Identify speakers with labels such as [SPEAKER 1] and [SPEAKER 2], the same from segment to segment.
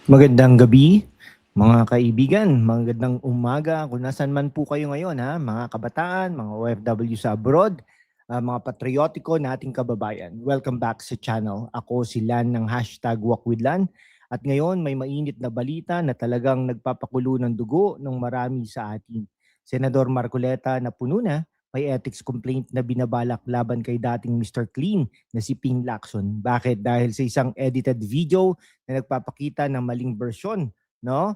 [SPEAKER 1] Magandang gabi, mga kaibigan. Magandang umaga kung nasaan man po kayo ngayon, ha? Mga kabataan, mga OFW sa abroad, mga patriotiko nating kababayan. Welcome back sa channel. Ako si Lan ng hashtag #WalkWithLan. At ngayon may mainit na balita na talagang nagpapakulo ng dugo ng marami sa atin. Senador Marcoleta na puno na may ethics complaint na binabalak laban kay dating Mr. Clean na si Ping Lacson. Bakit? Dahil sa isang edited video na nagpapakita ng maling bersyon, no?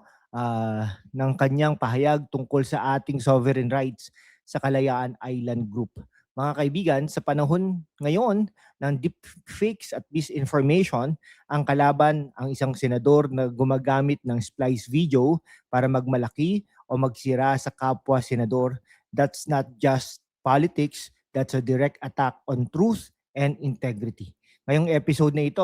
[SPEAKER 1] Ng kanyang pahayag tungkol sa ating sovereign rights sa Kalayaan Island Group. Mga kaibigan, sa panahon ngayon ng deepfakes at misinformation, ang kalaban ang isang senador na gumagamit ng splice video para magmalaki o magsira sa kapwa senador. That's not just politics, that's a direct attack on truth and integrity. Ngayong episode na ito,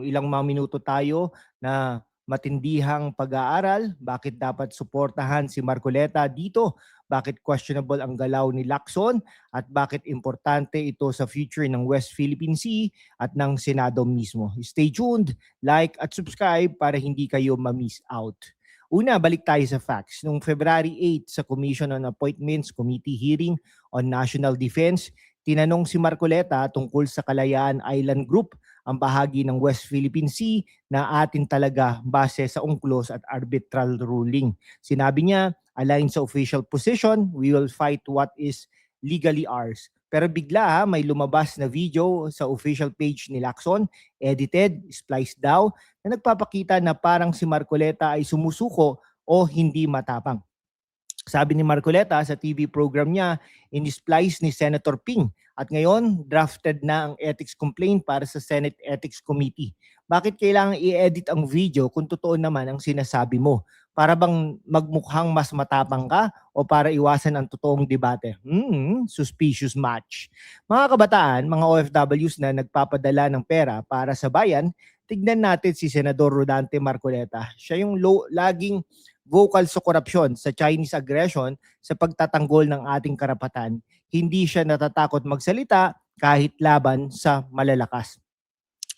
[SPEAKER 1] ilang mga minuto tayo na matindihang pag-aaral, bakit dapat suportahan si Marcoleta dito, bakit questionable ang galaw ni Lacson, at bakit importante ito sa future ng West Philippine Sea at ng Senado mismo. Stay tuned, like at subscribe para hindi kayo ma-miss out. Una, balik tayo sa facts. Noong February 8 sa Commission on Appointments Committee hearing on National Defense, tinanong si Marcoleta tungkol sa Kalayaan Island Group, ang bahagi ng West Philippine Sea na atin talaga base sa UNCLOS at arbitral ruling. Sinabi niya, align sa official position, we will fight what is legally ours. Pero bigla may lumabas na video sa official page ni Lacson, edited, spliced daw, na nagpapakita na parang si Marcoleta ay sumusuko o hindi matapang. Sabi ni Marcoleta sa TV program niya, in-splice ni Senator Ping at ngayon drafted na ang ethics complaint para sa Senate Ethics Committee. Bakit kailangan i-edit ang video kung totoo naman ang sinasabi mo? Para bang magmukhang mas matapang ka o para iwasan ang totoong debate? Suspicious match. Mga kabataan, mga OFWs na nagpapadala ng pera para sa bayan, tignan natin si Senador Rodante Marcoleta. Siya yung laging vocal sa korupsyon, sa Chinese aggression, sa pagtatanggol ng ating karapatan. Hindi siya natatakot magsalita kahit laban sa malalakas.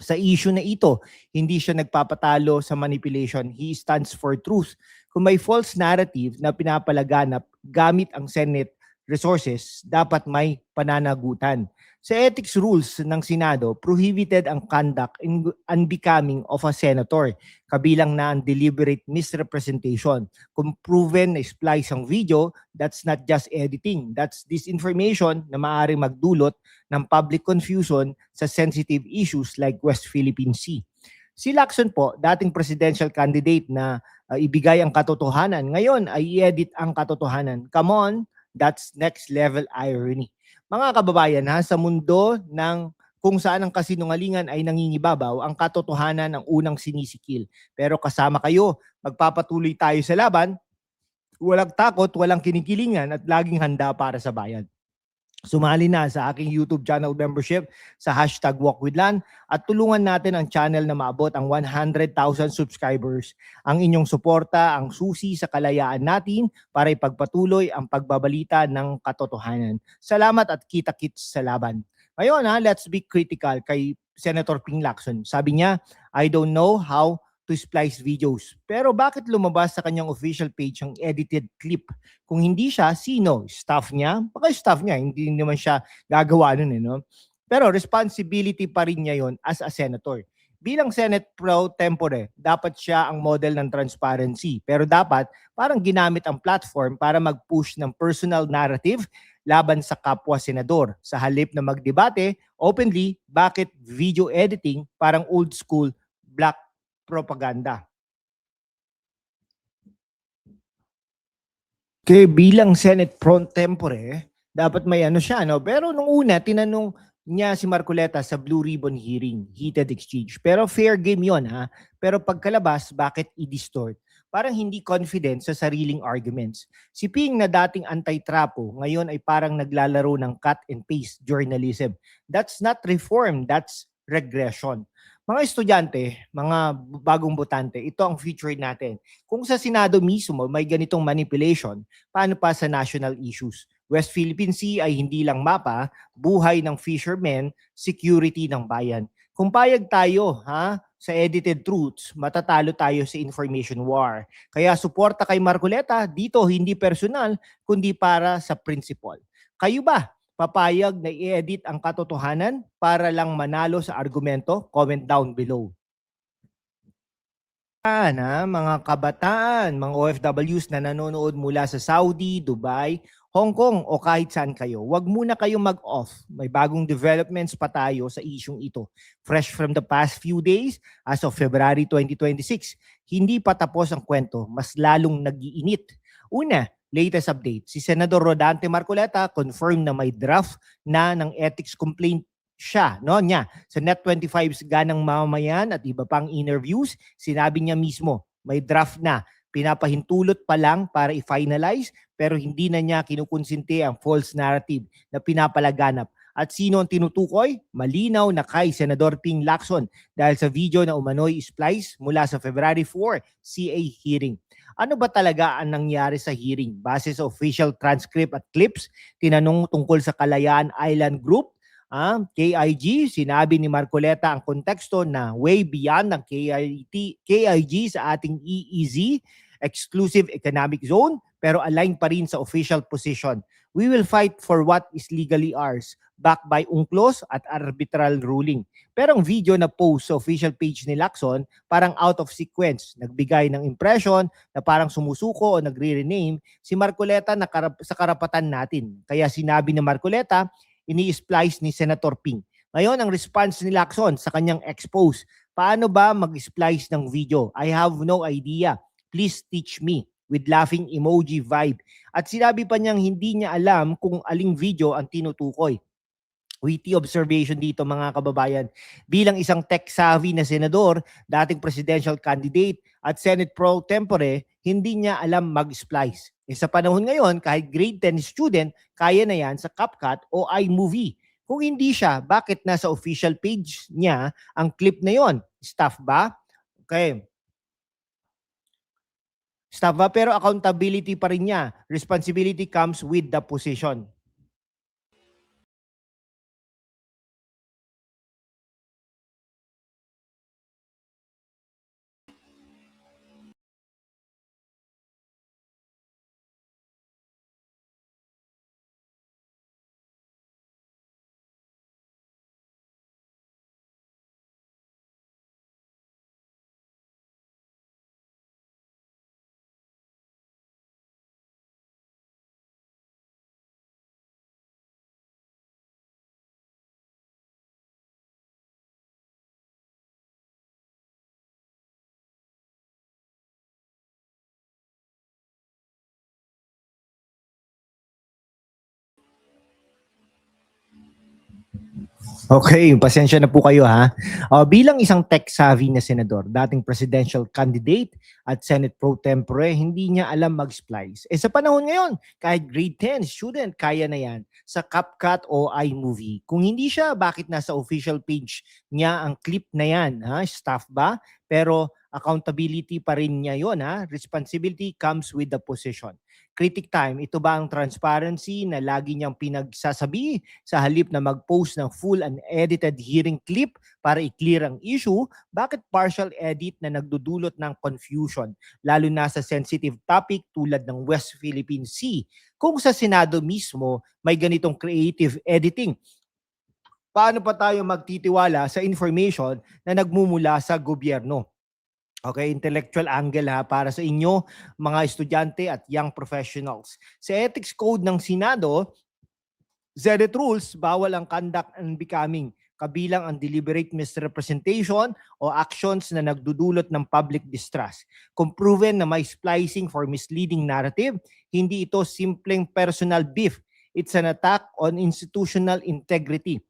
[SPEAKER 1] Sa issue na ito, hindi siya nagpapatalo sa manipulation. He stands for truth. Kung may false narrative na pinapalaganap gamit ang Senate resources, dapat may pananagutan. Sa ethics rules ng Senado, prohibited ang conduct unbecoming of a senator, kabilang na ang deliberate misrepresentation. Kung proven na splice ang video, that's not just editing. That's disinformation na maaaring magdulot ng public confusion sa sensitive issues like West Philippine Sea. Si Lacson po, dating presidential candidate na ibigay ang katotohanan, ngayon ay i-edit ang katotohanan. Come on, that's next level irony. Mga kababayan, sa mundo ng kung saan ang kasinungalingan ay nangingibabaw, ang katotohanan ang unang sinisikil. Pero kasama kayo, magpapatuloy tayo sa laban, walang takot, walang kinikilingan at laging handa para sa bayan. Sumali na sa aking YouTube channel membership sa hashtag #WalkWithLan at tulungan natin ang channel na maabot ang 100,000 subscribers. Ang inyong suporta ang susi sa kalayaan natin para ipagpatuloy ang pagbabalita ng katotohanan. Salamat at kita-kits sa laban. Ngayon let's be critical kay Senator Ping Lacson. Sabi niya, I don't know how to splice videos. Pero bakit lumabas sa kanyang official page ang edited clip? Kung hindi siya, sino? Staff niya? Baka staff niya, hindi naman siya gagawa nun no? Pero responsibility pa rin niya yon as a senator. Bilang Senate Pro Tempore, dapat siya ang model ng transparency. Pero dapat parang ginamit ang platform para mag-push ng personal narrative laban sa kapwa senador. Sa halip na magdebate openly, bakit video editing parang old school black propaganda? Kaya bilang Senate Pro Tempore, dapat may siya, no? Pero nung una, tinanong niya si Marcoleta sa Blue Ribbon hearing, heated exchange. Pero fair game yon Pero pagkalabas, bakit i-distort? Parang hindi confident sa sariling arguments. Si Ping na dating anti-trapo, ngayon ay parang naglalaro ng cut and paste journalism. That's not reform, that's regression. Mga estudyante, mga bagong botante, ito ang future natin. Kung sa Senado mismo may ganitong manipulation, paano pa sa national issues? West Philippine Sea ay hindi lang mapa, buhay ng fishermen, security ng bayan. Kung payag tayo, sa edited truths, matatalo tayo sa information war. Kaya suporta kay Marcoleta dito hindi personal kundi para sa principle. Kayo ba? Papayag na i-edit ang katotohanan para lang manalo sa argumento? Comment down below. Mga kabataan, mga OFWs na nanonood mula sa Saudi, Dubai, Hong Kong o kahit saan kayo, wag muna kayong mag-off. May bagong developments pa tayo sa isyung ito. Fresh from the past few days, as of February 2026, hindi pa tapos ang kwento, mas lalong nag-iinit. Una, latest update, si Senador Rodante Marcoleta confirmed na may draft na ng ethics complaint niya sa Net25's Ganang Mamamayan at iba pang interviews, sinabi niya mismo may draft na, pinapahintulot pa lang para i-finalize pero hindi na niya kinukonsinti ang false narrative na pinapalaganap. At sino ang tinutukoy? Malinaw na kay Senador Ping Lacson dahil sa video na umano'y splice mula sa February 4 CA hearing. Ano ba talaga ang nangyari sa hearing? Base sa official transcript at clips, tinanong tungkol sa Kalayaan Island Group, KIG, sinabi ni Marcoleta ang konteksto na way beyond ng KIG sa ating EEZ, Exclusive Economic Zone, pero align pa rin sa official position. We will fight for what is legally ours, backed by UNCLOS at arbitral ruling. Pero ang video na post sa official page ni Lacson, parang out of sequence, nagbigay ng impression na parang sumusuko o nagre-rename si Marcoleta na sa karapatan natin. Kaya sinabi ni Marcoleta, ini-splice ni Senator Ping. Ngayon, ang response ni Lacson sa kanyang expose, paano ba mag-splice ng video? I have no idea. Please teach me, with laughing emoji vibe. At sinabi pa niyang hindi niya alam kung aling video ang tinutukoy. Witty observation dito mga kababayan. Bilang isang tech-savvy na senador, dating presidential candidate at Senate pro tempore, hindi niya alam mag-splice. Sa panahon ngayon, kahit grade 10 student, kaya na yan sa CapCut o iMovie. Kung hindi siya, bakit nasa official page niya ang clip na yon? Staff ba? Okay. Staff ba? Pero accountability pa rin niya. Responsibility comes with the position. Okay, pasensya na po kayo ha. Bilang isang tech-savvy na senador, dating presidential candidate at Senate pro tempore, hindi niya alam mag-splice. Sa panahon ngayon, kahit grade 10 student, kaya na yan sa CapCut o iMovie. Kung hindi siya, bakit nasa official page niya ang clip na yan? Staff ba? Pero accountability pa rin niya yon ha. Responsibility comes with the position. Critic time, ito ba ang transparency na lagi niyang pinagsasabi sa halip na mag-post ng full and edited hearing clip para i-clear ang issue? Bakit partial edit na nagdudulot ng confusion, lalo na sa sensitive topic tulad ng West Philippine Sea? Kung sa Senado mismo may ganitong creative editing, paano pa tayo magtitiwala sa information na nagmumula sa gobyerno? Okay, intellectual angle ha para sa inyo mga estudyante at young professionals. Sa ethics code ng Senado, Senate rules, bawal ang conduct and becoming, kabilang ang deliberate misrepresentation o actions na nagdudulot ng public distrust. Kung proven na may splicing for misleading narrative, hindi ito simpleng personal beef. It's an attack on institutional integrity.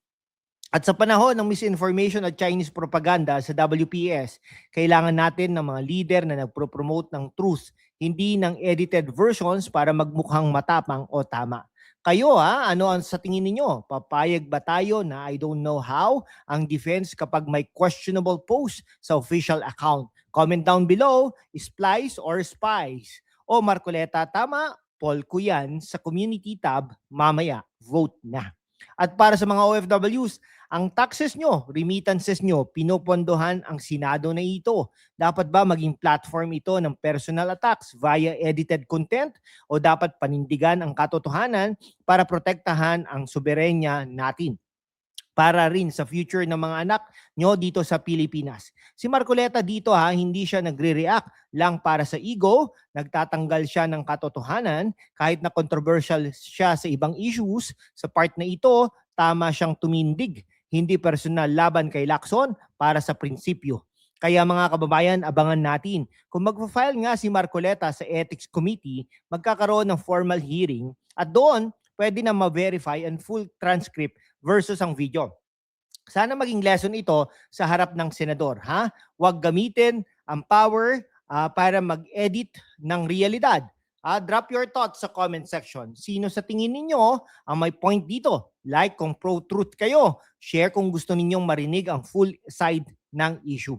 [SPEAKER 1] At sa panahon ng misinformation at Chinese propaganda sa WPS, kailangan natin ng mga leader na nagpro-promote ng truth, hindi ng edited versions para magmukhang matapang o tama. Kayo ano ang sa tingin ninyo? Papayag ba tayo na I don't know how ang defense kapag may questionable post sa official account? Comment down below, splice or spies? O Marcoleta, tama? Poll ko yan sa community tab mamaya. Vote na. At para sa mga OFWs, ang taxes nyo, remittances nyo, pinupondohan ang Senado na ito. Dapat ba maging platform ito ng personal attacks via edited content o dapat panindigan ang katotohanan para protektahan ang soberenya natin? Para rin sa future ng mga anak nyo dito sa Pilipinas. Si Marcoleta dito hindi siya nagre-react lang para sa ego, nagtatanggal siya ng katotohanan kahit na controversial siya sa ibang issues. Sa part na ito, tama siyang tumindig, hindi personal laban kay Lacson para sa prinsipyo. Kaya mga kababayan, abangan natin. Kung mag-file nga si Marcoleta sa Ethics Committee, magkakaroon ng formal hearing at doon pwede na ma-verify and full transcript versus ang video. Sana maging lesson ito sa harap ng senador. Huwag gamitin ang power para mag-edit ng realidad. Drop your thoughts sa comment section. Sino sa tingin ninyo ang may point dito? Like kung pro-truth kayo. Share kung gusto ninyong marinig ang full side ng issue.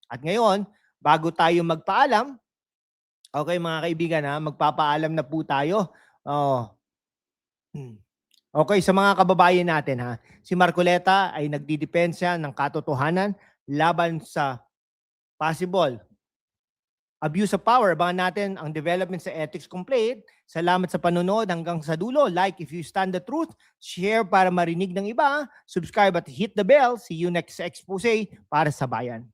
[SPEAKER 1] At ngayon, bago tayo magpaalam, okay mga kaibigan, magpapaalam na po tayo. Okay, sa mga kababayan natin si Marcoleta ay nagdidepensa ng katotohanan laban sa possible abuse of power. Abangan natin ang development sa ethics complaint. Salamat sa panonood hanggang sa dulo. Like if you stand the truth, share para marinig ng iba, subscribe at hit the bell. See you next expose para sa bayan.